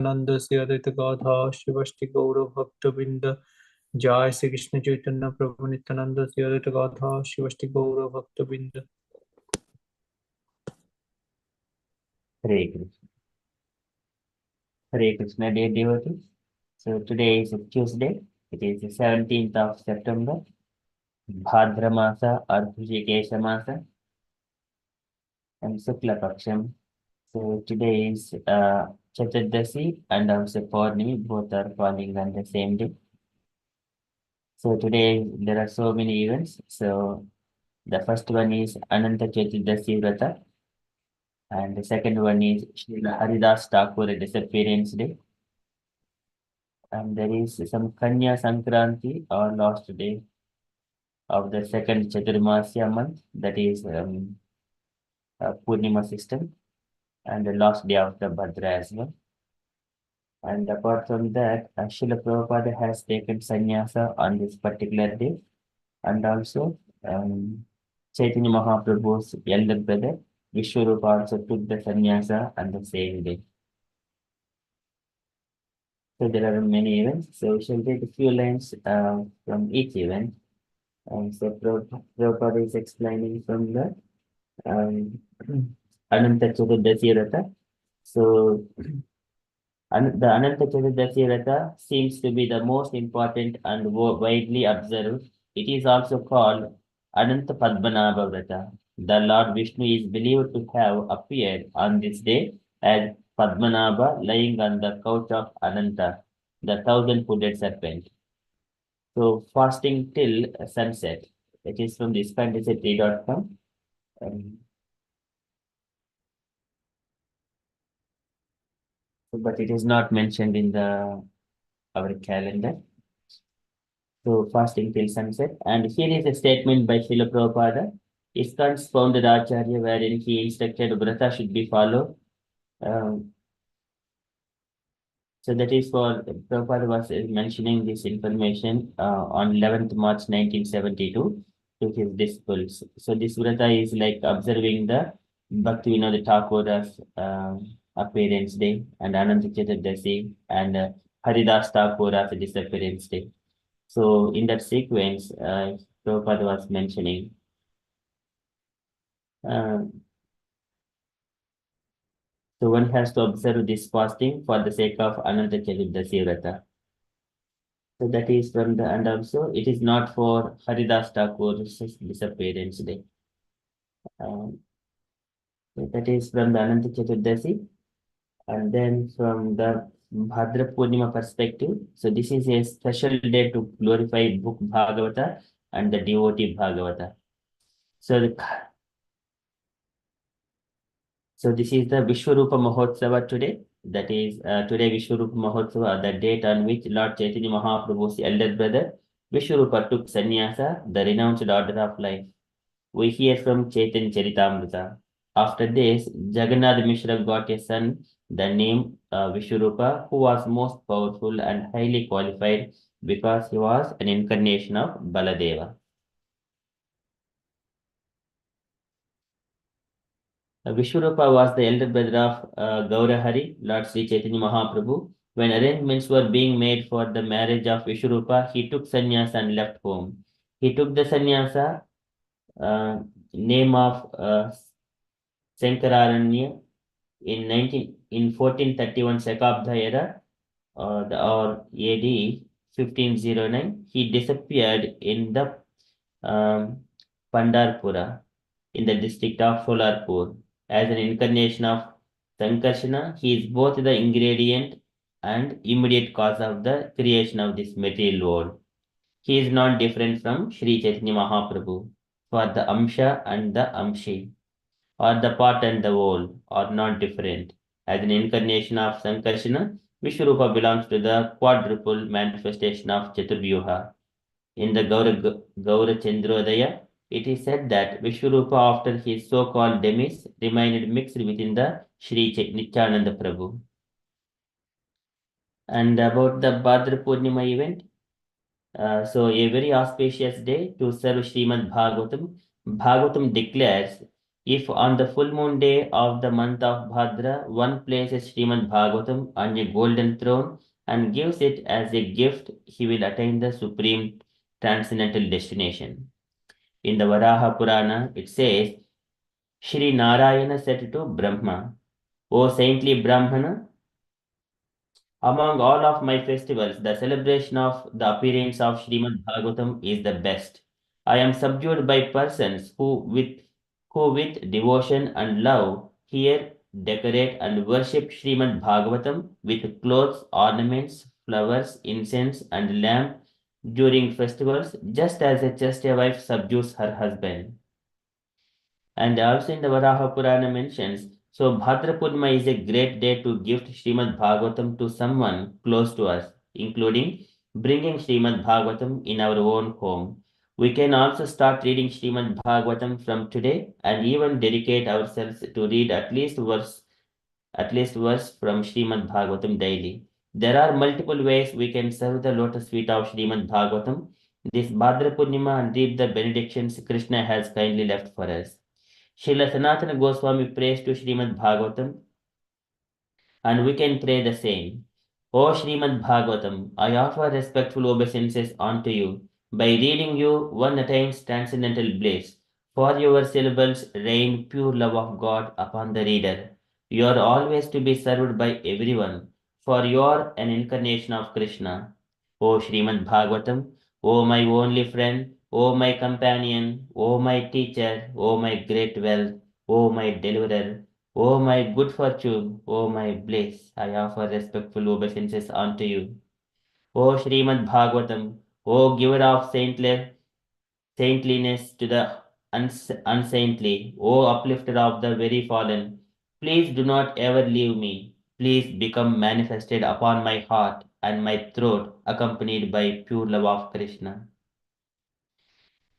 Nanda Sri Advaita Gadha Shivasti Gaura Bhakta Binda Jai Sri Krishna Chaitanya Prabhu Nityananda Sri Advaita Gadha Shivasti Gaura Bhakta Binda. Hare Krishna. Hare Krishna, dear devotees. So today is Tuesday. It is the 17th of September, Bhadra Masa or Hrishikesha Masa, and Sukla Paksham. So today is Chaturdasi and also Purnami, both are falling on the same day. So today there are so many events. So the first one is Ananta Chaturdasi Vrata, and the second one is Srila Haridas Thakur Disappearance Day. And there is some Kanya Sankranti or last day of the second Chaturmasya month, that is Purnima system, and the last day of the Bhadra as well. And apart from that, Srila Prabhupada has taken sannyasa on this particular day, and also Chaitanya Mahaprabhu's elder brother Vishwarupa also took the sannyasa on the same day. So there are many events. So we shall take a few lines from each event. So Prabhupada is explaining from the Ananta Chaturdasi Ratha. So the Ananta Chaturdasi Ratha seems to be the most important and widely observed. It is also called Ananta Padmanabha Vrata. The Lord Vishnu is believed to have appeared on this day as Padmanabha lying on the couch of Ananta, the thousand-footed serpent. So fasting till sunset. It is from this fantasy3.com. But it is not mentioned in our calendar. So fasting till sunset. And here is a statement by Srila Prabhupada. ISKCON's founded Acharya, wherein he instructed Vrata should be followed. So that is for Prabhupada was mentioning this information on 11th March 1972 to his disciples. So this Vrata is like observing the Bhakti Vinod Thakur's appearance day and Ananta Chaturdasi and Haridas Thakur's disappearance day. So in that sequence, Prabhupada was mentioning so one has to observe this fasting for the sake of Ananta Chaturdasi Vrata. So that is from the, and also it is not for Haridas Thakur's disappearance day. So that is from the Ananta Chaturdasi. And then from the Bhadra Purnima perspective, so this is a special day to glorify book Bhagavata and the devotee Bhagavata. So this is the Vishwarupa Mahotsava today. That is today Vishwarupa Mahotsava, the date on which Lord Chaitanya Mahaprabhu's elder brother Vishwarupa took sannyasa, the renounced order of life. We hear from Chaitanya Charitamrita. After this, Jagannath Mishra got a son, the name Vishwarupa, who was most powerful and highly qualified because he was an incarnation of Baladeva. Vishwarupa was the elder brother of Gaurahari, Lord Sri Chaitanya Mahaprabhu. When arrangements were being made for the marriage of Vishwarupa, he took sannyasa and left home. He took the sannyasa name of Sankararanya in 1431 Shakabda era or AD 1509. He disappeared in the Pandarpura in the district of Solarpur. As an incarnation of Sankarsana, he is both the ingredient and immediate cause of the creation of this material world. He is not different from Sri Chaitanya Mahaprabhu, for the Amsha and the Amshi, or the part and the whole, are not different. As an incarnation of Sankarsana, Vishwarupa belongs to the quadruple manifestation of Chaturvyuha. In the Gaura Chandrodaya, it is said that Vishwarupa, after his so-called demise, remained mixed within the Sri Nityananda Prabhu. And about the Bhadra Purnima event, so a very auspicious day to serve Srimad Bhagavatam. Bhagavatam declares, If on the full moon day of the month of Bhadra, one places Srimad Bhagavatam on a golden throne and gives it as a gift, he will attain the supreme transcendental destination. In the Varaha Purana, it says, Shri Narayana said to Brahma, O saintly Brahmana, among all of my festivals, the celebration of the appearance of Srimad Bhagavatam is the best. I am subdued by persons who with devotion and love hear, decorate, and worship Srimad Bhagavatam with clothes, ornaments, flowers, incense, and lamp during festivals, just as a chaste wife subdues her husband. And also in the Varaha Purana mentions, so Bhadra Purnima is a great day to gift Srimad Bhagavatam to someone close to us, including bringing Srimad Bhagavatam in our own home. We can also start reading Srimad Bhagavatam from today and even dedicate ourselves to read at least verse from Srimad Bhagavatam daily. There are multiple ways we can serve the lotus feet of Srimad Bhagavatam. This Bhadra Purnima and read the benedictions Krishna has kindly left for us. Srila Sanatana Goswami prays to Srimad Bhagavatam, and we can pray the same. O Srimad Bhagavatam, I offer respectful obeisances unto you. By reading you, one attains transcendental bliss. For your syllables rain pure love of God upon the reader. You are always to be served by everyone, for you are an incarnation of Krishna. O Srimad Bhagavatam, O my only friend, O my companion, O my teacher, O my great wealth, O my deliverer, O my good fortune, O my bliss, I offer respectful obeisances unto you. O Srimad Bhagavatam, O giver of saintliness to the unsaintly, O uplifter of the very fallen, please do not ever leave me. Please become manifested upon my heart and my throat, accompanied by pure love of Krishna.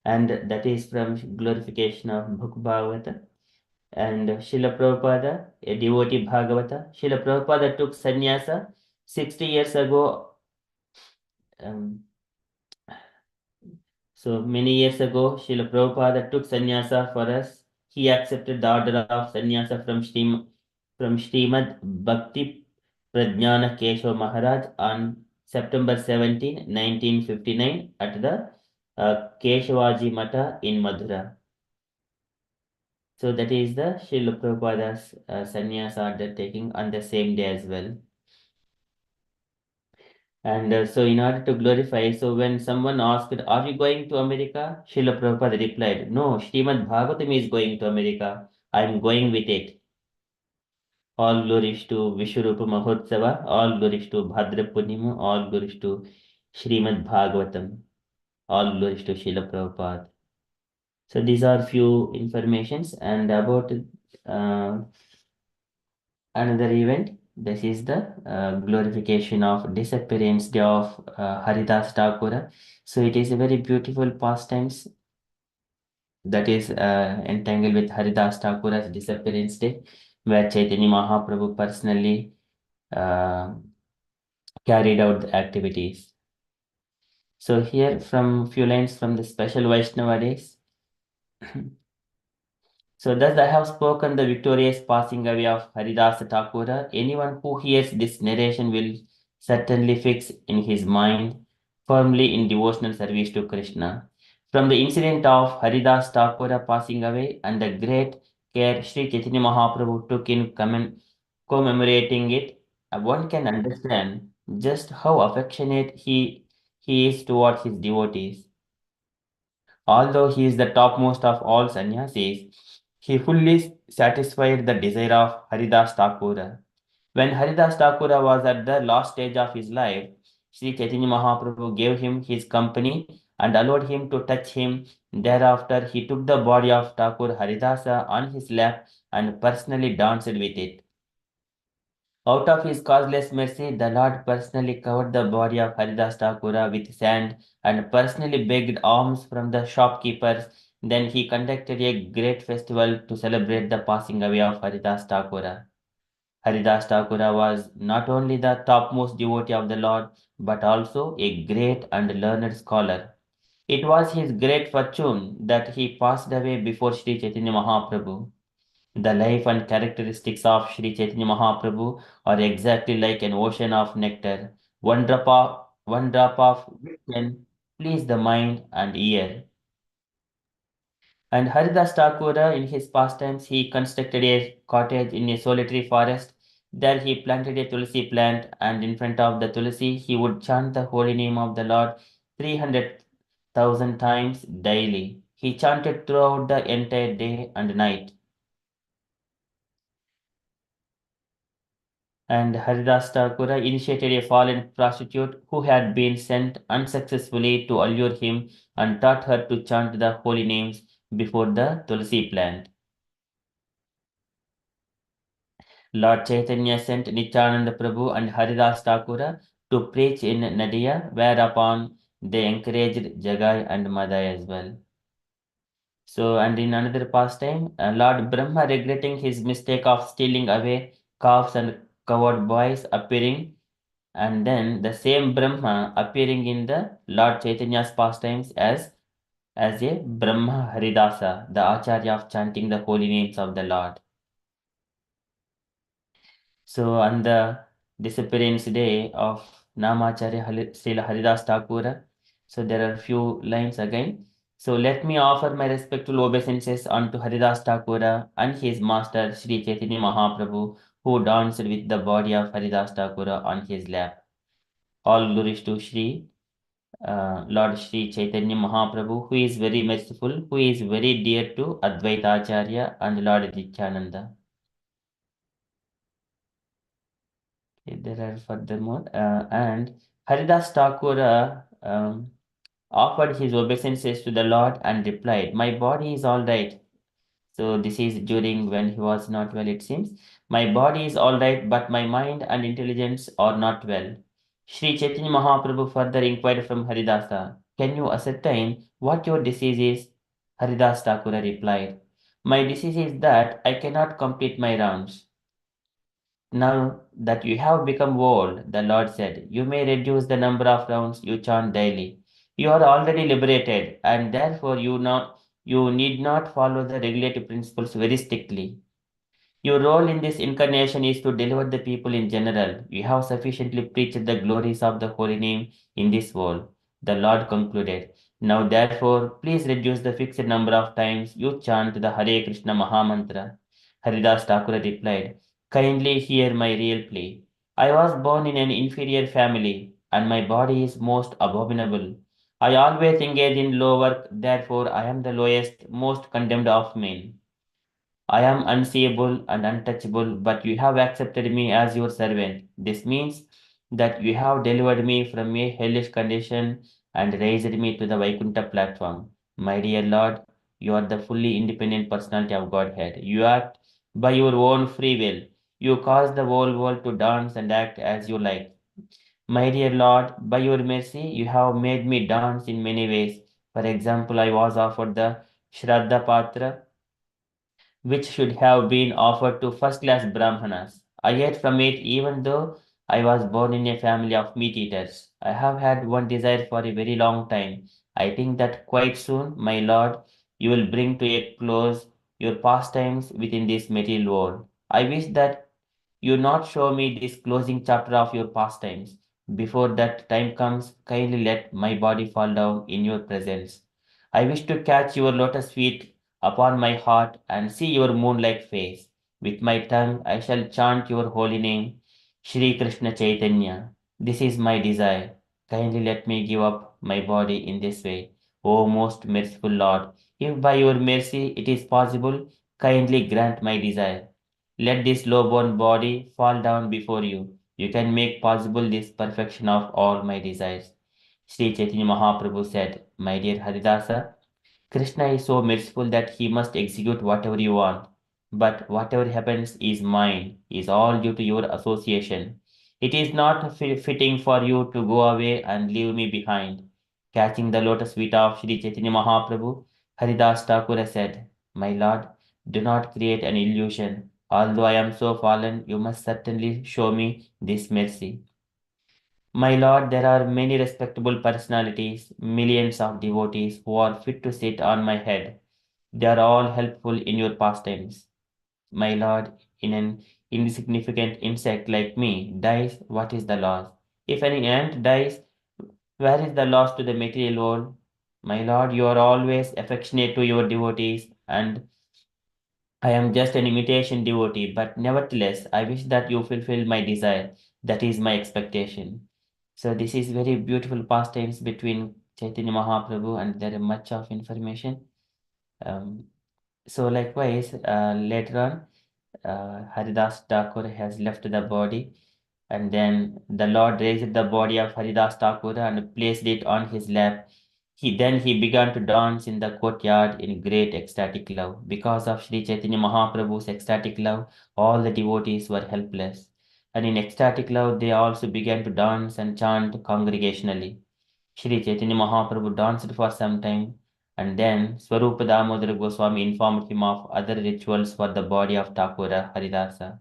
And that is from Glorification of Book Bhagavata. And Srila Prabhupada, a devotee Bhagavata. Srila Prabhupada took sannyasa 60 years ago. So many years ago, Srila Prabhupada took sannyasa for us. He accepted the order of sannyasa from Srimad Bhakti Prajnana Keshav Maharaj on September 17, 1959 at the Keshavaji Mata in Madhura. So that is the Srila Prabhupada's sannyasa undertaking on the same day as well. And so in order to glorify, so when someone asked, are you going to America? Srila Prabhupada replied, no, Srimad Bhagavatam is going to America. I am going with it. All glories to Vishwarupa Mahotsava, all glories to Bhadra Purnima, all glories to Srimad Bhagavatam, all glories to Srila Prabhupada. So these are few informations and about another event. This is the glorification of disappearance day of Haridas Thakura. So it is a very beautiful pastimes that is entangled with Haridas Thakura's disappearance day, where Chaitanya Mahaprabhu personally uh, carried out the activities. So here from few lines from the special Vaishnava days. So thus I have spoken the victorious passing away of Haridasa Thakura. Anyone who hears this narration will certainly fix in his mind firmly in devotional service to Krishna. From the incident of Haridas Thakura passing away and the great care Sri Chaitanya Mahaprabhu took in commemorating it, one can understand just how affectionate he is towards his devotees. Although he is the topmost of all sannyasis, he fully satisfied the desire of Haridas Thakura. When Haridas Thakura was at the last stage of his life, Sri Chaitanya Mahaprabhu gave him his company and allowed him to touch him. Thereafter, he took the body of Thakur Haridasa on his lap and personally danced with it. Out of his causeless mercy, the Lord personally covered the body of Haridas Thakura with sand and personally begged alms from the shopkeepers. Then he conducted a great festival to celebrate the passing away of Haridas Thakura. Haridas Thakura was not only the topmost devotee of the Lord, but also a great and learned scholar. It was his great fortune that he passed away before Sri Chaitanya Mahaprabhu. The life and characteristics of Sri Chaitanya Mahaprabhu are exactly like an ocean of nectar. One drop of which can please the mind and ear. And Haridas Thakura, in his pastimes, he constructed a cottage in a solitary forest. There he planted a tulsi plant, and in front of the tulsi, he would chant the holy name of the Lord 300,000 times daily. He chanted throughout the entire day and night. And Haridas Thakura initiated a fallen prostitute who had been sent unsuccessfully to allure him and taught her to chant the holy names before the tulsi plant. Lord Chaitanya sent Nityananda Prabhu and Haridas Thakura to preach in Nadia, whereupon they encouraged Jagai and Madai as well. So, and in another pastime, Lord Brahma, regretting his mistake of stealing away calves and covered boys, appearing, and then the same Brahma appearing in the Lord Chaitanya's pastimes as a Brahma Haridasa, the Acharya of chanting the holy names of the Lord. So, on the disappearance day of Namacharya Srila Haridas Thakura, so there are few lines again. So, let me offer my respectful obeisances unto Haridas Thakura and his master Sri Chaitanya Mahaprabhu, who danced with the body of Haridas Thakura on his lap. All glories to Lord Sri Chaitanya Mahaprabhu, who is very merciful, who is very dear to Advaita Acharya and Lord Nityananda. There are furthermore, and Haridas Thakura offered his obeisances to the Lord and replied, "My body is all right." So this is during when he was not well, it seems. "My body is all right, but my mind and intelligence are not well." Sri Chaitanya Mahaprabhu further inquired from Haridasa, "Can you ascertain what your disease is?" Haridas Thakura replied, "My disease is that I cannot complete my rounds." "Now that you have become old," the Lord said, "you may reduce the number of rounds you chant daily. You are already liberated, and therefore you need not follow the regulative principles very strictly. Your role in this incarnation is to deliver the people in general. You have sufficiently preached the glories of the holy name in this world." The Lord concluded, "Now therefore, please reduce the fixed number of times you chant the Hare Krishna Mahamantra." Haridas Thakura replied, "Kindly hear my real plea. I was born in an inferior family, and my body is most abominable. I always engage in low work, therefore I am the lowest, most condemned of men. I am unseeable and untouchable, but you have accepted me as your servant. This means that you have delivered me from a hellish condition and raised me to the Vaikuntha platform. My dear Lord, you are the fully independent personality of Godhead. You act by your own free will. You cause the whole world to dance and act as you like. My dear Lord, by your mercy, you have made me dance in many ways. For example, I was offered the Shraddha Patra, which should have been offered to first class Brahmanas. I ate from it even though I was born in a family of meat eaters. I have had one desire for a very long time. I think that quite soon, my Lord, you will bring to a close your pastimes within this material world. I wish that you not show me this closing chapter of your pastimes. Before that time comes, kindly let my body fall down in your presence. I wish to catch your lotus feet upon my heart and see your moonlight face. With my tongue I shall chant your holy name, Shri Krishna Chaitanya. This is my desire. Kindly let me give up my body in this way. O most merciful Lord, if by your mercy it is possible, kindly grant my desire. Let this low-born body fall down before you. You can make possible this perfection of all my desires. Sri Chaitanya Mahaprabhu said, "My dear Haridasa, Krishna is so merciful that he must execute whatever you want. But whatever happens is mine, is all due to your association. It is not fitting for you to go away and leave me behind." Catching the lotus feet of Sri Chaitanya Mahaprabhu, Haridas Thakura said, "My lord, do not create an illusion. Although I am so fallen, you must certainly show me this mercy." My Lord, there are many respectable personalities, millions of devotees who are fit to sit on my head. They are all helpful in your pastimes. My Lord, in an insignificant insect like me dies, what is the loss? If any ant dies, where is the loss to the material world? My Lord, you are always affectionate to your devotees, and I am just an imitation devotee, but nevertheless, I wish that you fulfill my desire. That is my expectation. So this is very beautiful pastimes between Chaitanya Mahaprabhu, and there is much of information. Um, so likewise, later on, Haridas Thakur has left the body, and then the Lord raised the body of Haridas Thakur and placed it on his lap. He began to dance in the courtyard in great ecstatic love. Because of Sri Chaitanya Mahaprabhu's ecstatic love, all the devotees were helpless. And in ecstatic love, they also began to dance and chant congregationally. Shri Chaitanya Mahaprabhu danced for some time, and then Swarupa Damodara Goswami informed him of other rituals for the body of Thakura Haridasa.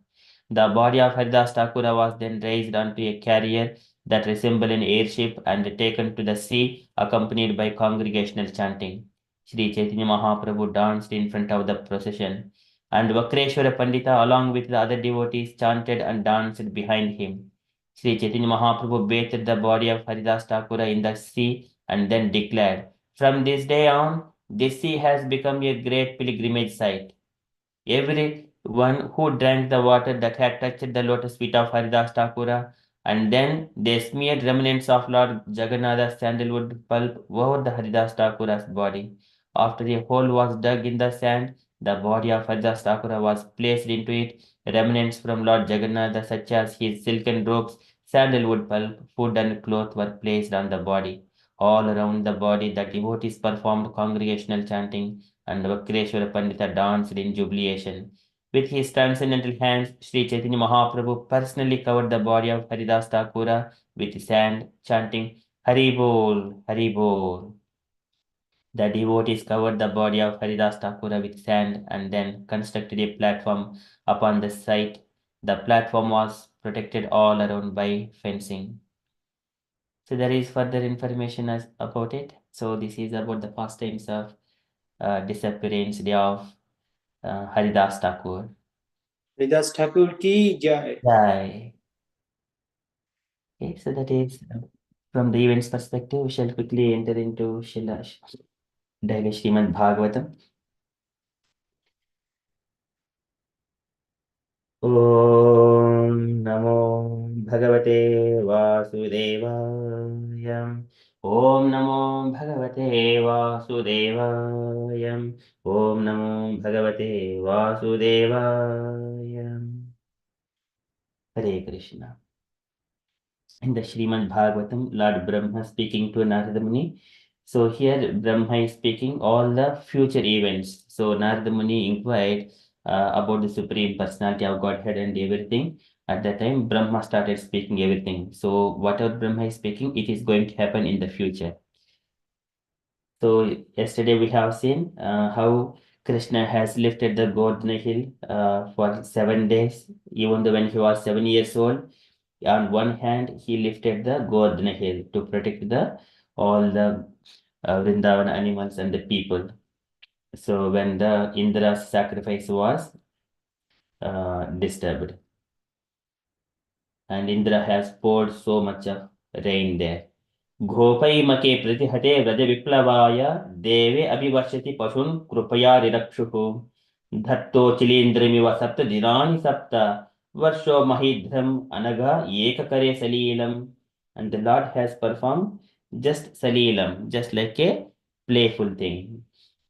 The body of Haridas Thakura was then raised onto a carrier that resembled an airship and taken to the sea, accompanied by congregational chanting. Shri Chaitanya Mahaprabhu danced in front of the procession, and Vakreshwara Pandita, along with the other devotees, chanted and danced behind him. Sri Chaitanya Mahaprabhu bathed the body of Haridas Thakura in the sea and then declared, "From this day on, this sea has become a great pilgrimage site. Everyone who drank the water that had touched the lotus feet of Haridas Thakura, and then they smeared remnants of Lord Jagannatha's sandalwood pulp over the Haridas Thakura's body. After a hole was dug in the sand, the body of Haridas Thakura was placed into it. Remnants from Lord Jagannatha, such as his silken robes, sandalwood pulp, food, and cloth, were placed on the body. All around the body, the devotees performed congregational chanting, and Vakreshwara Pandita danced in jubilation. With his transcendental hands, Sri Chaitanya Mahaprabhu personally covered the body of Haridas Thakura with sand, chanting Hari Bol, Hari Bol. The devotees covered the body of Haridas Thakura with sand and then constructed a platform upon the site. The platform was protected all around by fencing. So there is further information about it. So this is about the pastimes of disappearance day of Haridas Thakur. Haridas Thakur की जय। Jai. Okay, so that is from the events perspective. We shall quickly enter into daily Srimad Bhagavatam. Om Namo Bhagavate Vasudevaya. Om Namo Bhagavate Vasudevaya. Om Namo Bhagavate Vasudevaya. Hare Krishna. In the Srimad Bhagavatam, Lord Brahma speaking to Narada Muni. So here Brahma is speaking all the future events. So Narada Muni inquired about the Supreme Personality of Godhead and everything. At that time, Brahma started speaking everything. So whatever Brahma is speaking, it is going to happen in the future. So yesterday we have seen how Krishna has lifted the Govardhana hill for 7 days, even though when he was 7 years old. On one hand, he lifted the Govardhana hill to protect the all the Vrindavan animals and the people. So when the Indra's sacrifice was disturbed, and Indra has poured so much of rain there. घोपैमके प्रतिहते Vraj विप्लवाय देवे अभिवर्षति पशून् कृपया रिरक्षुः धत्तोचिलीन्द्रमिव सप्त दिनानि सप्त वर्षो महिध्रम् अनघ एककरे सलीलम्. And the Lord has performed just salilam, just like a playful thing.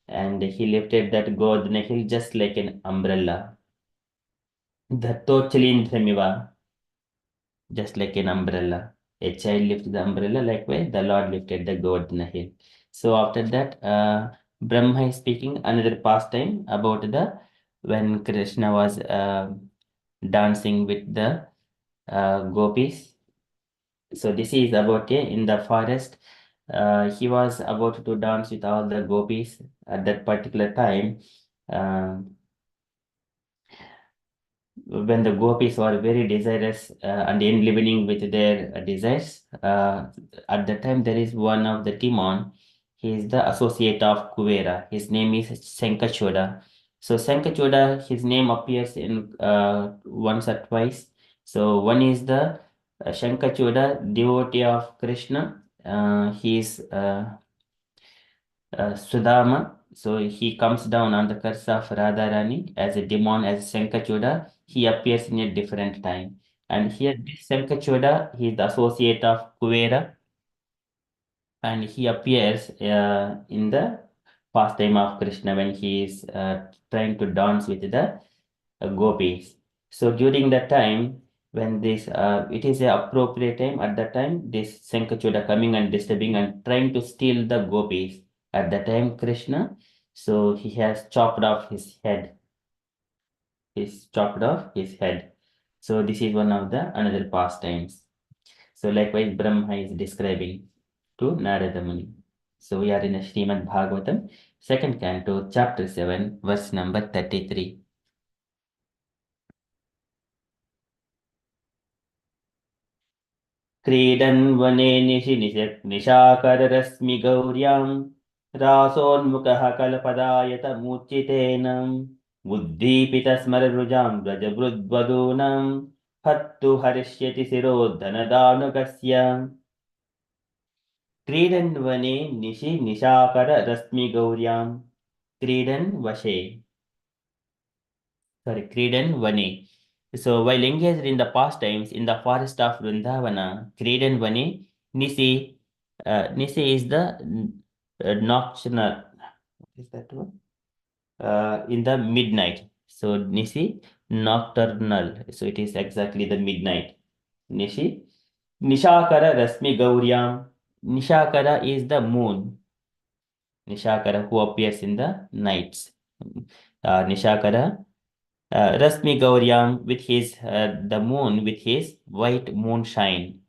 And he lifted that Govardhana hill just like an umbrella. Dhattochilindhramiva, just like an umbrella. A child lifted the umbrella, likewise, the Lord lifted the Govardhana hill. So after that, Brahma is speaking another pastime about the when Krishna was dancing with the gopis. So this is about in the forest. He was about to dance with all the gopis at that particular time. Uh, when the gopis were very desirous and enlivening with their desires, at the time there is one of the demon. He is the associate of Kuvera. His name is Senkachoda. So Senkachoda, his name appears in once or twice. So one is the Shankachoda, devotee of Krishna. He is Sudama. So he comes down on the curse of Radharani as a demon, as Senkachoda. He appears in a different time. And here, this Senkachoda, he is the associate of Kuvera, and he appears in the pastime of Krishna when he is trying to dance with the gopis. So during that time, when this, it is a appropriate time. At that time, this Senkachoda coming and disturbing and trying to steal the gopis. At that time, Krishna, so he has chopped off his head. He's chopped off his head. So this is one of the another pastimes. So likewise, Brahma is describing to Narada Muni. So we are in the Srimad Bhagavatam, second canto, chapter 7, verse number 33. क्रीडन् वने निशाकररश्मिगौर्यां रासोन्मुखः कलपदायतमूर्च्छितेन उद्दीपितस्मररुजां व्रजवृद्वधूनां हत्तु हरिष्यति शिरोधनदानुगस्य क्रीडन् वने निशाकररश्मिगौर्यां क्रीडन् वशे Kridan Vani. So while engaged in the pastimes in the forest of Vrindavana, Kridan Vani, Nisi, Nisi is the nocturnal. What is that one? In the midnight. So Nisi, nocturnal. So it is exactly the midnight. Nishi. Nishakara Rasmi Gauryam. Nishakara is the moon. Nishakara who appears in the nights. Nishakara Rasmi Gauryam with his the moon with his white moonshine.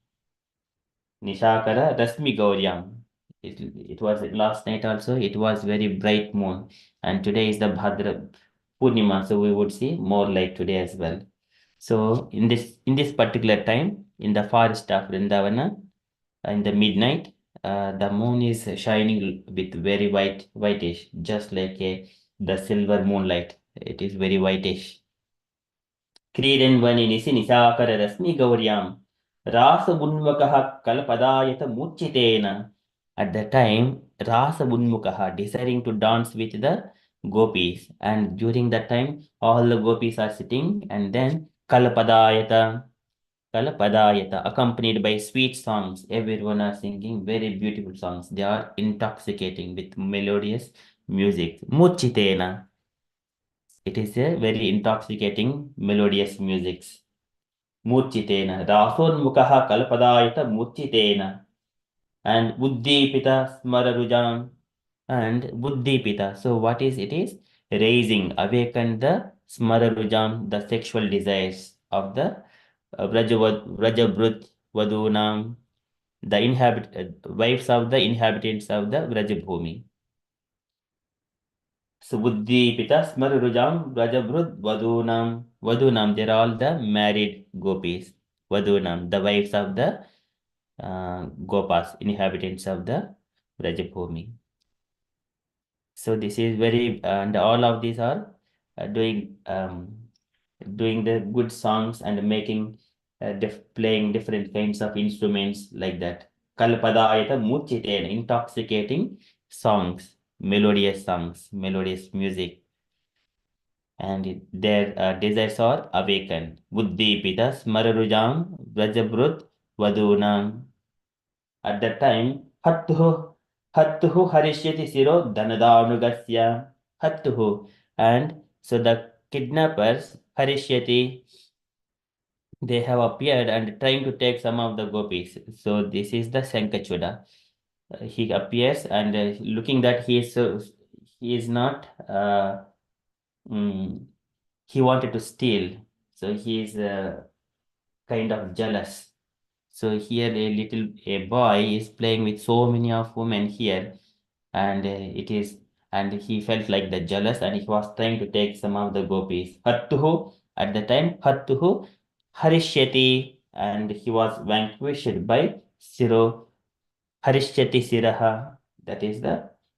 Nishakara Rasmi Gauryam. It was last night also. It was very bright moon, and today is the Bhadra Purnima, so we would see more light today as well. So in this particular time, in the forest of Vrindavana, in the midnight, the moon is shining with very whitish, just like the silver moonlight. It is very whitish. क्रीडन्वनि Nishi निशाकररश्मिगौर्यां रासमुन्मुखः कलपदायतमूर्च्छितेन. At that time, Rasamunmukaha, desiring to dance with the gopis. And during that time, all the gopis are sitting, and then Kalapadayata, accompanied by sweet songs. Everyone are singing very beautiful songs. They are intoxicating with melodious music. Murchitena. It is a very intoxicating, melodious music. Murchitena. Rasonmukaha kalpadayata murchitena. And Buddhipita Smararujam. And Buddhipita. So what is it is? Raising, awaken the Smararujam, the sexual desires of the Vrajabrut Vadunam, the wives of the inhabitants of the Vrajabhumi. So Buddhipita Smararujam Vrajabrut Vadunam, they're all the married gopis. Vadunam, the wives of the Gopas, inhabitants of the Vrajabhumi. So this is very, and all of these are doing the good songs and making, playing different kinds of instruments like that. Kalpadayata Murchiten, intoxicating songs, melodious music, and their desires are awakened. Buddhi Pita Smararujam Vrajabrut Vadunam. At that time, Hattuhu Harishyati Siro Dhanadanugasya Hattuhu. And so the kidnappers, Harishyati, they have appeared and trying to take some of the gopis. So this is the Sankachuda. He appears and looking that he is not, he wanted to steal. So he is kind of jealous. So here a boy is playing with so many of women here, and and he felt like the jealous, and he was trying to take some of the gopis. Hattuhu At the time, Hattuhu Harishyati, and he was vanquished by Siro Harishyati Siraha. That is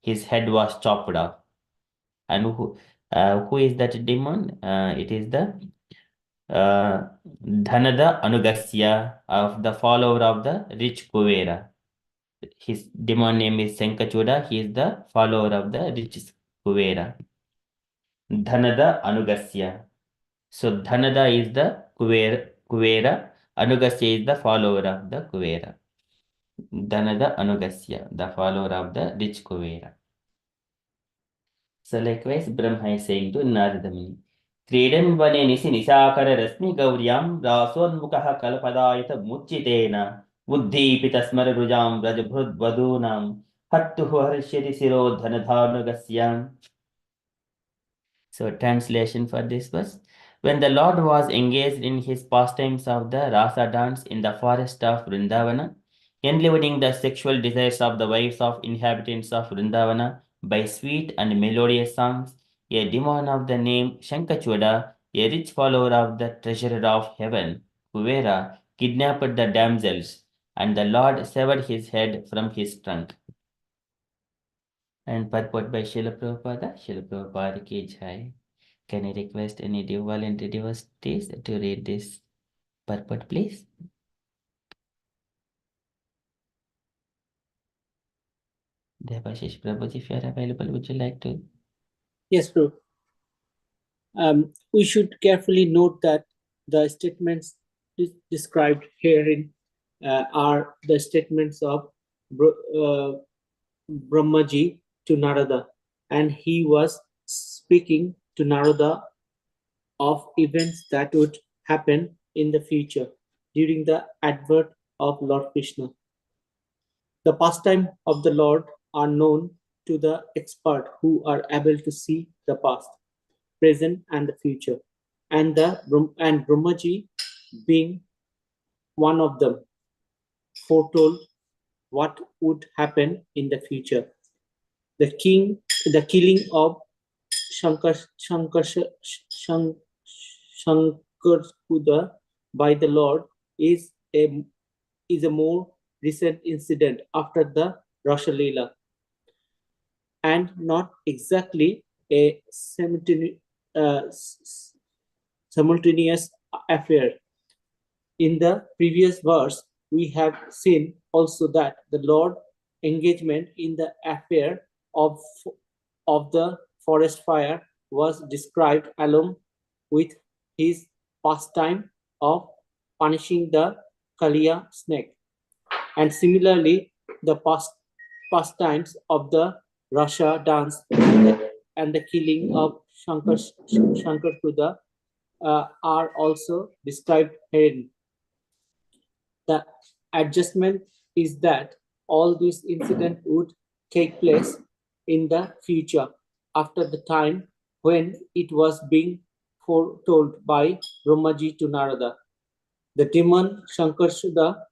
his head was chopped off. And who is that demon? It is the Dhanada Anugasya, of the follower of the rich Kuvera. His demon name is Senkachuda. He is the follower of the rich Kuvera. Dhanada Anugasya. So Dhanada is the Kuvera. Anugasya is the follower of the Kuvera. Dhanada Anugasya, the follower of the rich Kuvera. So likewise, Brahma is saying to Narada Muni, क्रीडन् वने निशि निशाकर रश्मि गौर्यां रासोन्मुखः कल्पदायत मुच्चितेन बुद्धिपित स्मर रुजां व्रजभृद्वधूनां हत्तुः हर्ष्यति शिरो धनधानुगस्याम्. So translation for this verse. When the Lord was engaged in his pastimes of the Rasa dance in the forest of Vrindavana, enlivening the sexual desires of the wives of inhabitants of Vrindavana by sweet and melodious songs, a demon of the name Shankachuda, a rich follower of the treasurer of heaven, Kuvera, kidnapped the damsels, and the Lord severed his head from his trunk. And purport by Srila Prabhupada ki jai. Can I request any voluntary devotees to read this purport, please? Devashish Prabhuji, if you are available, would you like to? Yes, Prabhu. We should carefully note that the statements described herein are the statements of Brahmaji to Narada, and he was speaking to Narada of events that would happen in the future during the advent of Lord Krishna. The pastime of the Lord are known to the expert who are able to see the past, present, and the future, and Brahmaji being one of them, foretold what would happen in the future. The killing of Shankarkuda by the Lord is a more recent incident after the Rasha Leela, and not exactly a simultaneous affair. In the previous verse, we have seen also that the Lord engagement in the affair of the forest fire was described along with his pastime of punishing the Kaliya snake. And similarly, the pastimes of the Rasha dance and the killing of Shankarkuda are also described herein. The adjustment is that all these incidents would take place in the future after the time when it was being foretold by Brahmaji to Narada. The demon Shankarsuda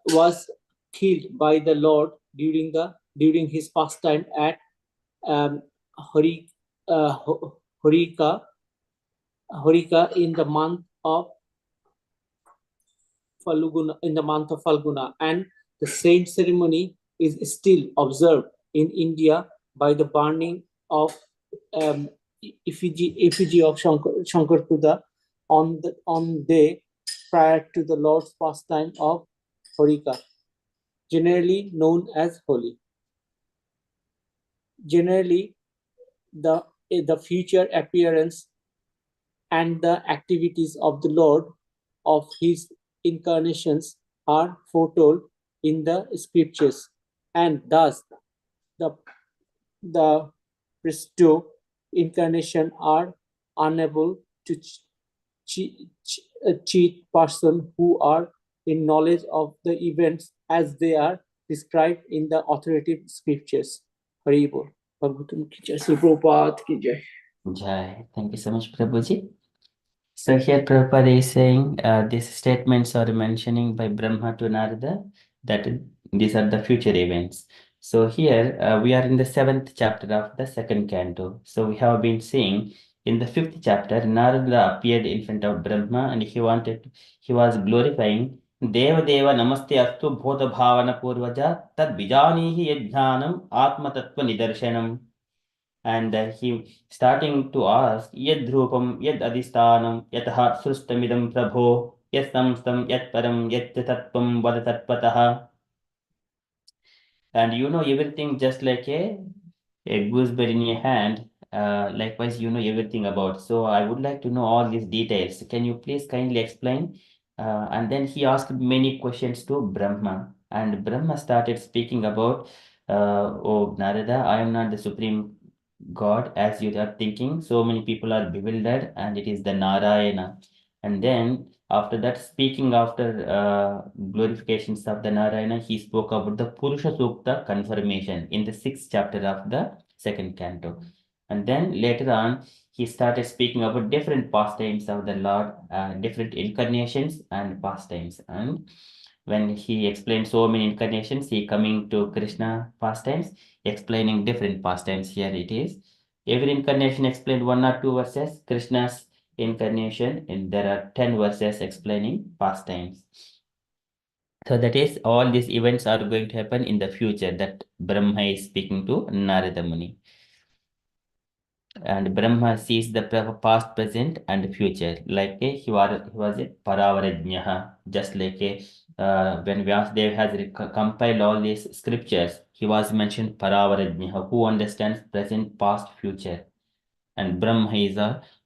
was killed by the Lord during his pastime at Horika in the month of Falguna, and the same ceremony is still observed in India by the burning of effigy of Shankarkuda on day prior to the Lord's pastime of Horika, generally known as Holi. Generally, the future appearance and the activities of the Lord of his incarnations are foretold in the scriptures, and thus the Christo incarnation are unable to cheat person who are in knowledge of the events as they are described in the authoritative scriptures. Hari Bol. Bhagavatam ki jai. Prabhupada ki jai. Jai. Thank you so much, Prabhuji. So here Prabhupada is saying these statements are mentioning by Brahma to Narada that these are the future events. So here we are in the 7th chapter of the 2nd canto. So we have been seeing in the 5th chapter, Narada appeared in front of Brahma and he was glorifying Deva Deva Namaste Astu Bhota Bhavana Purvaja Tad Bijanihi Yajnanam Atma Tattva Nidarshanam. And he starting to ask Yad Dhrupam Yad Adhistanam Yataha Srustamidam Prabho Yat Samstam Yat Param Yat Tattvam Vadatatpataha. And you know everything just like a gooseberry in your hand. Likewise, you know everything about. So I would like to know all these details. Can you please kindly explain? And then he asked many questions to Brahma, and Brahma started speaking about, "Oh Narada, I am not the supreme God as you are thinking. So many people are bewildered, and it is the Narayana." And then after that, speaking after glorifications of the Narayana, he spoke about the Purusha Sukta confirmation in the 6th chapter of the 2nd canto. And then later on, he started speaking about different pastimes of the Lord, different incarnations and pastimes. And when he explained so many incarnations, he coming to Krishna pastimes, explaining different pastimes. Here it is. Every incarnation explained 1 or 2 verses. Krishna's incarnation, and there are 10 verses explaining pastimes. So that is all these events are going to happen in the future that Brahma is speaking to Narada Muni. And Brahma sees the past, present, and future. Like he was a Paravarajnaha, just like when Vyasadeva has compiled all these scriptures, he was mentioned Paravarajnaha, who understands present, past, future. And Brahma is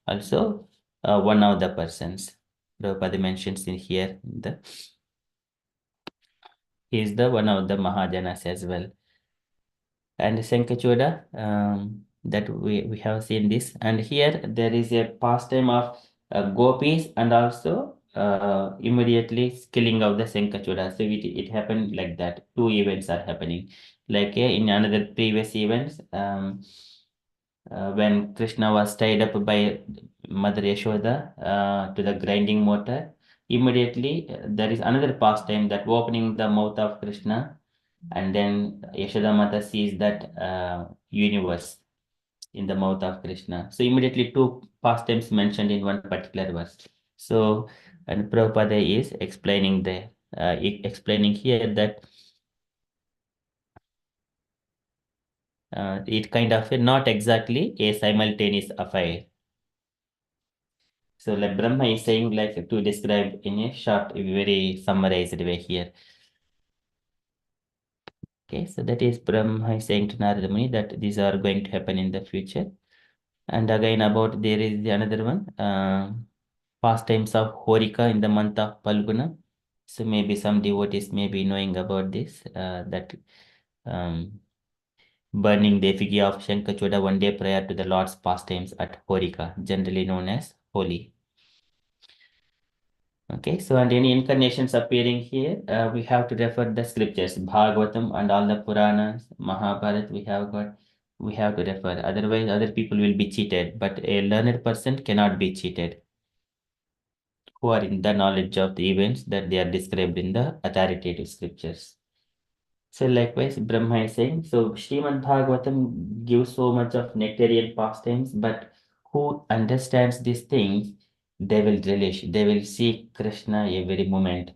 also one of the persons. Prabhupada mentions in here, he is the one of the Mahajanas as well. And Sankachoda, that we have seen this. And here there is a pastime of gopis and also immediately killing of the Sankachoda. So it happened like that. Two events are happening. Like in another previous events, when Krishna was tied up by Mother Yashoda to the grinding mortar, immediately there is another pastime that opening the mouth of Krishna, and then Yashoda Mata sees that universe in the mouth of Krishna. So immediately two pastimes mentioned in one particular verse. So and Prabhupada is explaining there, explaining here that it kind of not exactly a simultaneous affair. So like Brahma is saying like to describe in a short, very summarized way here. Okay, so that is Brahma is saying to Narada Muni that these are going to happen in the future. And again about there is the another one, pastimes of Horika in the month of Palguna. So maybe some devotees may be knowing about this, that um, burning the effigy of Shankachoda one day prior to the Lord's pastimes at Horika, generally known as Holi. Okay, so and any incarnations appearing here, we have to refer the scriptures, Bhagavatam and all the Puranas, Mahabharat we have to refer. Otherwise, other people will be cheated, but a learned person cannot be cheated, who are in the knowledge of the events that they are described in the authoritative scriptures. So likewise, Brahma is saying, so Srimad Bhagavatam gives so much of nectarian pastimes, but who understands these things, they will relish, they will see Krishna every moment.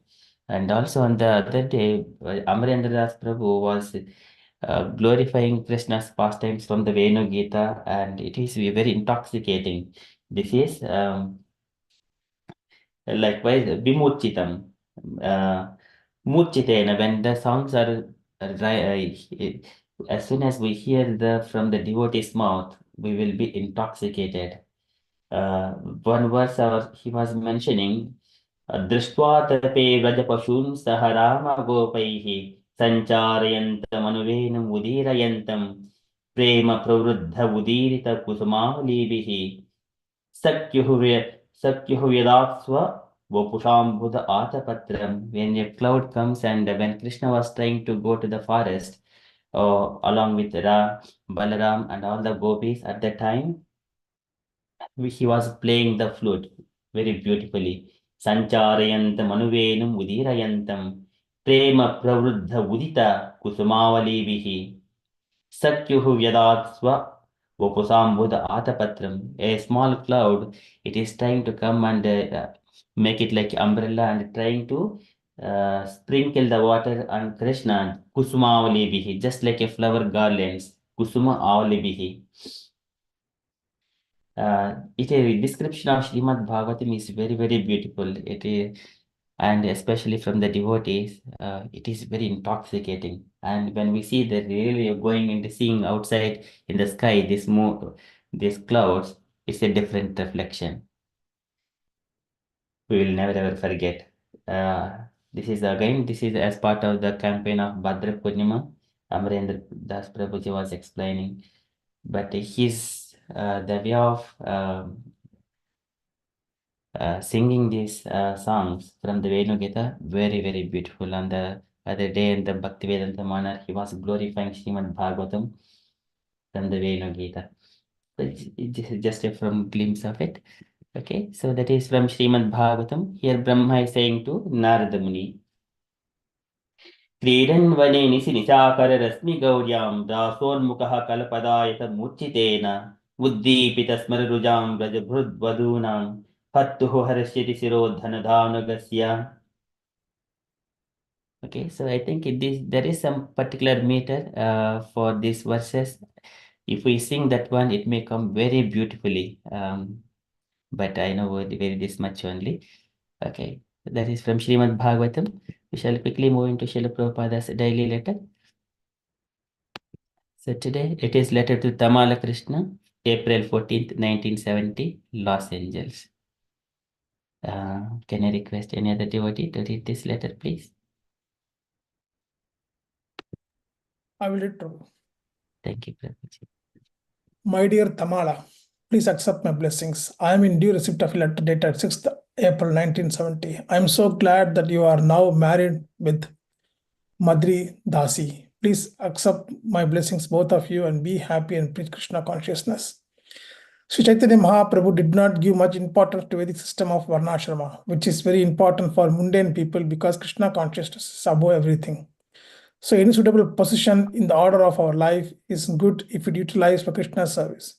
And also on the other day, Amarendra Das Prabhu was glorifying Krishna's pastimes from the Venu Gita, and it is very intoxicating. This is likewise Vimuchitam. Muchitena, when the songs are as soon as we hear the from the devotee's mouth, we will be intoxicated. One verse he was mentioning, दृष्ट्वा तपे व्रजपशून् सह रामगोपैः सञ्चारयन्तमनुवेनं उदीरयन्तं प्रेम pravriddha उदीरितकुसुमावलीभिः सख्युः व्यदात्स्व Vapushambuddha Atapatram. When a cloud comes and when Krishna was trying to go to the forest along with Balaram and all the gopis at that time, he was playing the flute very beautifully. Sancharayantam Manuvenum Udirayantam Prema Pravruddha Udita Kusumavalivihi Sakyuhu Vyadatsva Vopusambudha Atapatram, a small cloud, it is trying to come and make it like umbrella and trying to sprinkle the water on Krishna, Kusuma Avalibihi, just like a flower garlands, Kusuma Avalibihi. It a description of Srimad Bhagavatam is very, very beautiful. It is, and especially from the devotees, it is very intoxicating. And when we see that really going and seeing outside in the sky, these clouds, it's a different reflection. We will never ever forget. This is as part of the campaign of Bhadra Purnima. Amarendra Das Prabhuji was explaining, but the way of singing these songs from the Venu Gita, very, very beautiful. On the other day in the Bhaktivedanta manner, he was glorifying Srimad Bhagavatam from the Venu Gita. So it's just a from glimpse of it. Okay, so that is from Srimad Bhagavatam. Here Brahma is saying to Narada Muni, क्रीडन् वने निशि निशाकररश्मिगौर्यां दासोन्मुखः कल्पदायतमुचितेन उद्दीपितस्मररुजां व्रजभृद्वधूनां हत्तुः हर्ष्यति शिरोधनधानुगस्य. Okay, so I think there is some particular meter for these verses. If we sing that one, it may come very beautifully. But I know very this much only. Okay, that is from Srimad Bhagavatam. We shall quickly move into Srila Prabhupada's daily letter. So today it is letter to Tamala Krishna, April 14th, 1970, Los Angeles. Can I request any other devotee to read this letter, please? I will read through. Thank you, Prabhuji. My dear Tamala, please accept my blessings. I am in due receipt of a letter dated 6th April 1970. I am so glad that you are now married with Madri Dasi. Please accept my blessings, both of you, and be happy and preach Krishna consciousness. Sri Chaitanya Mahaprabhu did not give much importance to Vedic system of Varnashrama, which is very important for mundane people because Krishna consciousness is above everything. So any suitable position in the order of our life is good if it utilized for Krishna's service.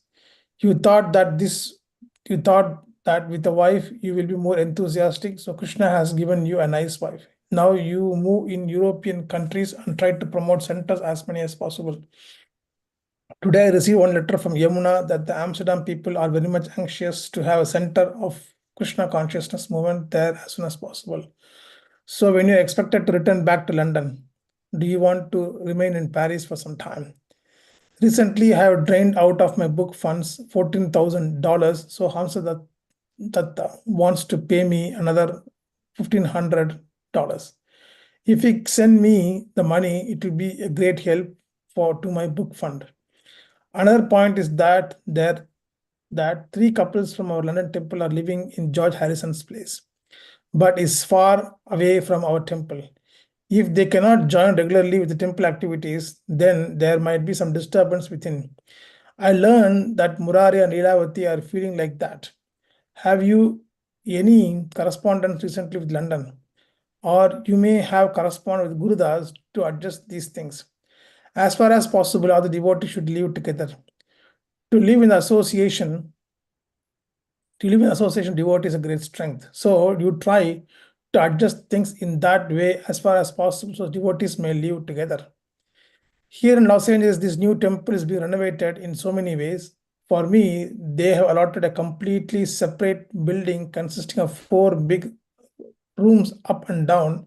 You thought that with a wife you will be more enthusiastic, so Krishna has given you a nice wife. Now you move in European countries and try to promote centers as many as possible. Today I received one letter from Yamuna that the Amsterdam people are very much anxious to have a center of Krishna consciousness movement there as soon as possible. So when you're expected to return back to London, do you want to remain in Paris for some time? Recently, I have drained out of my book funds $14,000. So Hamsa Datta wants to pay me another $1,500. If he send me the money, it will be a great help to my book fund. Another point is that three couples from our London temple are living in George Harrison's place, but is far away from our temple. If they cannot join regularly with the temple activities, then there might be some disturbance within. I learned that Murari and Leelavati are feeling like that. Have you any correspondence recently with London? Or you may have corresponded with Gurudas to adjust these things. As far as possible, all the devotees should live together. To live in association devotee is a great strength. So you try to adjust things in that way as far as possible so devotees may live together. Here in Los Angeles, this new temple is being renovated in so many ways. For me, they have allotted a completely separate building consisting of 4 big rooms up and down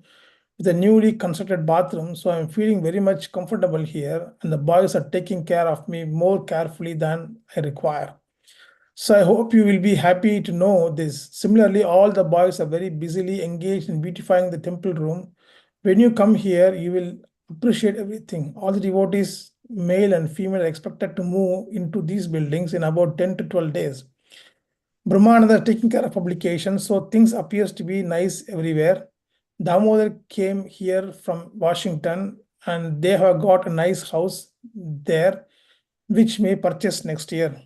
with a newly constructed bathroom. So I'm feeling very much comfortable here, and the boys are taking care of me more carefully than I require. So I hope you will be happy to know this. Similarly, all the boys are very busily engaged in beautifying the temple room. When you come here, you will appreciate everything. All the devotees, male and female, are expected to move into these buildings in about 10 to 12 days. Brahmananda is taking care of publications, so things appears to be nice everywhere. Damodar came here from Washington, and they have got a nice house there, which may purchase next year.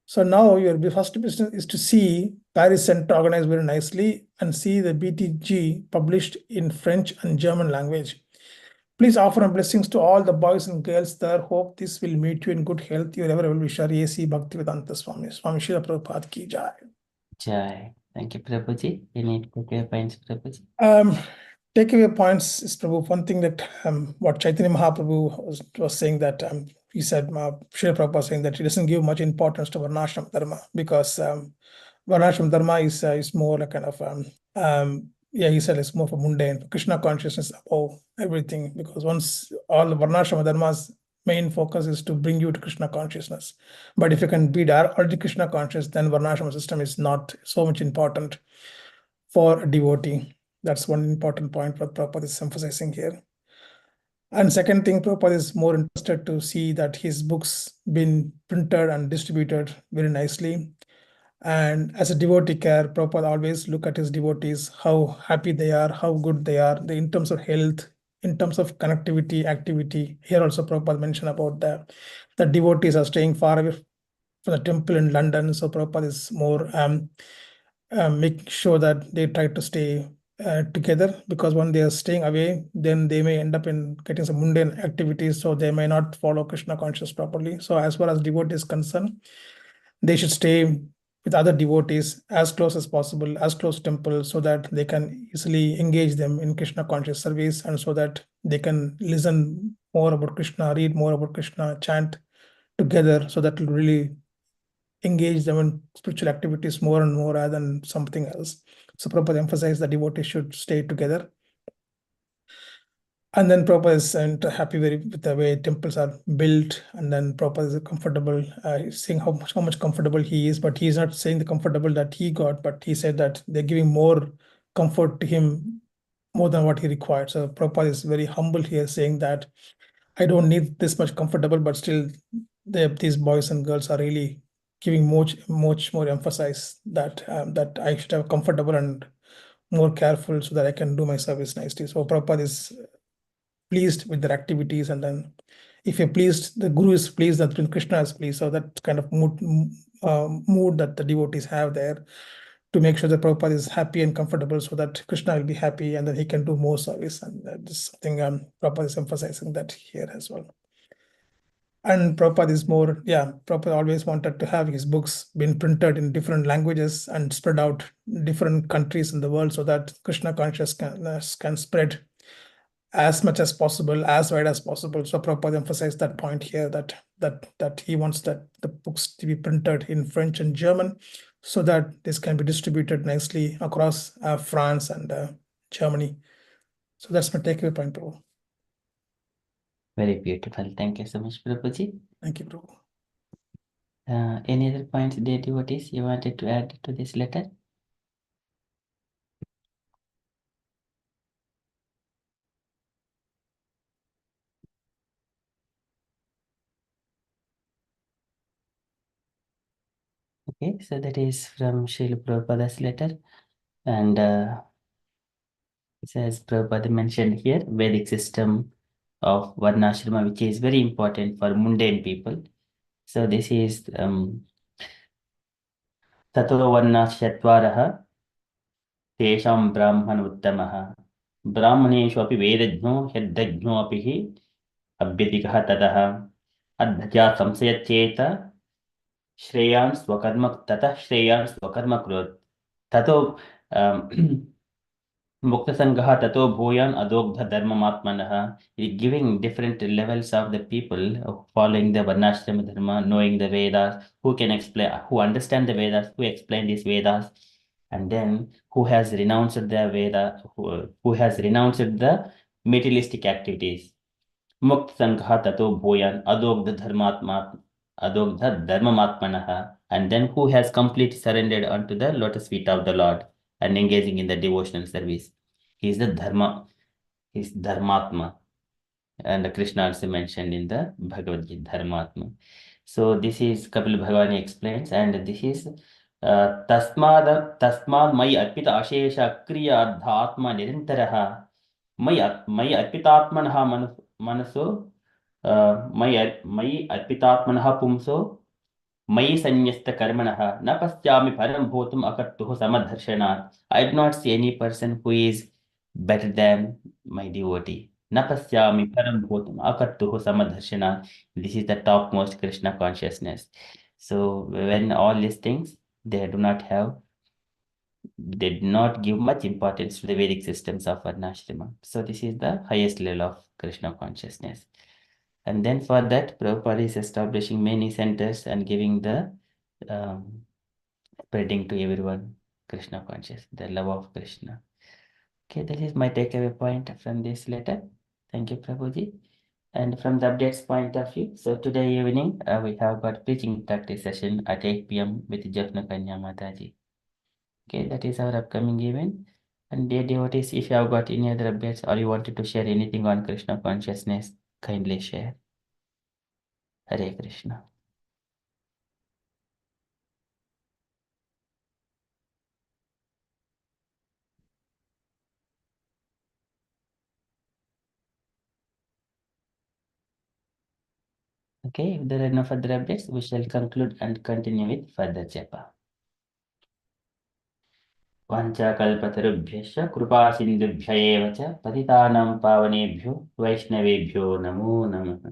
So now your first business is to see Paris Center organized very nicely and see the BTG published in French and German language. Please offer blessings to all the boys and girls there. Hope this will meet you in good health. Your ever wisher, A.C. Bhaktivedanta Swami. Swami Srila Prabhupada ki jai. Jai. Thank you, Prabhuji. Any takeaway points, Prabhuji? Takeaway points is Prabhu. One thing that what Chaitanya Mahaprabhu was saying that he said, Srila Prabhupada was saying that he doesn't give much importance to Varnashram Dharma because Varnashram Dharma is more like kind of he said it's more for mundane. Krishna consciousness above everything, because once all the Varnashram Dharma's main focus is to bring you to Krishna consciousness. But if you can be already Krishna conscious, then Varnashram system is not so much important for a devotee. That's one important point what Prabhupada is emphasizing here. And second thing, Prabhupada is more interested to see that his books been printed and distributed very nicely. And as a devotee care, Prabhupada always look at his devotees, how happy they are, how good they are, in terms of health, in terms of connectivity, activity. Here also Prabhupada mentioned about the devotees are staying far away from the temple in London. So Prabhupada is more make sure that they try to stay together, because when they are staying away, then they may end up in getting some mundane activities, so they may not follow Krishna conscious properly. So as far as devotee is concerned, they should stay with other devotees as close as possible, as close to temple, so that they can easily engage them in Krishna conscious service, and so that they can listen more about Krishna, read more about Krishna, chant together, so that will really engage them in spiritual activities more and more rather than something else. So Prabhupada emphasized that devotees should stay together. And then Prabhupada is happy with the way temples are built, and then Prabhupada is comfortable, seeing how much comfortable he is, but he's not saying the comfortable that he got, but he said that they're giving more comfort to him more than what he required. So Prabhupada is very humble here, saying that I don't need this much comfortable, but still these boys and girls are really giving much more emphasis that that I should have comfortable and more careful so that I can do my service nicely. So Prabhupada is pleased with their activities, and then if you're pleased, the guru is pleased, that when Krishna is pleased. So that kind of mood that the devotees have there to make sure that Prabhupada is happy and comfortable, so that Krishna will be happy and then he can do more service. And this is something Prabhupada is emphasizing that here as well. And Prabhupada is more, Prabhupada always wanted to have his books been printed in different languages and spread out different countries in the world, so that Krishna consciousness can spread as much as possible, as wide as possible. So Prabhupada emphasized that point here, that he wants that the books to be printed in French and German, so that this can be distributed nicely across France and Germany. So that's my takeaway point, Prabhu. Very beautiful. Thank you so much, Prabhuji. Thank you, Prabhu. Any other points, dear devotees, you wanted to add to this letter? Okay, so that is from Srila Prabhupada's letter. And as Prabhupada mentioned here, Vedic system of Varnashrama, which is very important for mundane people. So this is Tato Varnashyatvarah Tesham Brahman Uttamaha Brahmaneshu api Vedajno Hyadajno api hi Abhyatikah Tataha Adhaja Samsayacheta Shreyan Swakarma Tata Shreyan Swakarma Krut Tato Muktasangha Tato Bhuyan Adogdha Dharmamatmanaha, giving different levels of the people following the Varnashrama Dharma, knowing the Vedas, who can explain, who understand the Vedas, who explain these Vedas, and then who has renounced the Veda, who has renounced the materialistic activities. Muktasangha Tato Bhuyan Adogdha Dharmamatmanaha, and then who has completely surrendered unto the lotus feet of the Lord and engaging in the devotional service. He is the Dharma, he is Dharmatma. And Krishna also mentioned in the Bhagavad Gita, Dharmatma. So this is Kapil Bhagavani explains, and this is Tasmad Mai Arpita Ashesha Kriya Dhatma Nirantaraha Mai Arpitatmanaha Manaso Mai Arpitatmanaha Pumso Mai Sanyasta Karmanaha Napasyami Param Bhotum Akattuho Samadharshana. I do not see any person who is better than my devotee. Napasyami param bhutam akartuhu samadharshana. This is the topmost Krishna consciousness. So when all these things, they do not give much importance to the Vedic systems of Varnashrama. So this is the highest level of Krishna consciousness. And then for that, Prabhupada is establishing many centers and giving the spreading to everyone Krishna conscious, the love of Krishna. Okay, that is my takeaway point from this letter. Thank you, Prabhuji. And from the updates point of view, so today evening we have got preaching practice session at 8 p.m. with Jafna Kanya Mataji. Okay, that is our upcoming event. And dear devotees, if you have got any other updates or you wanted to share anything on Krishna consciousness, kindly share. Hare Krishna. Okay, if there are no further updates, we shall conclude and continue with further japa. वाञ्छाकल्पतरुभ्यश्च कृपासिन्धुभ्य एव च पतितानां पावनेभ्यो वैष्णवेभ्यो नमो नमः।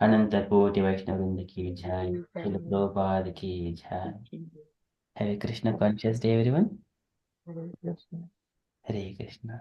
अनंतकोटि वैष्णववृंद की जय, श्रील प्रभुपाद की जय। Have a Krishna conscious day, everyone. Hare Krishna. Hare Krishna.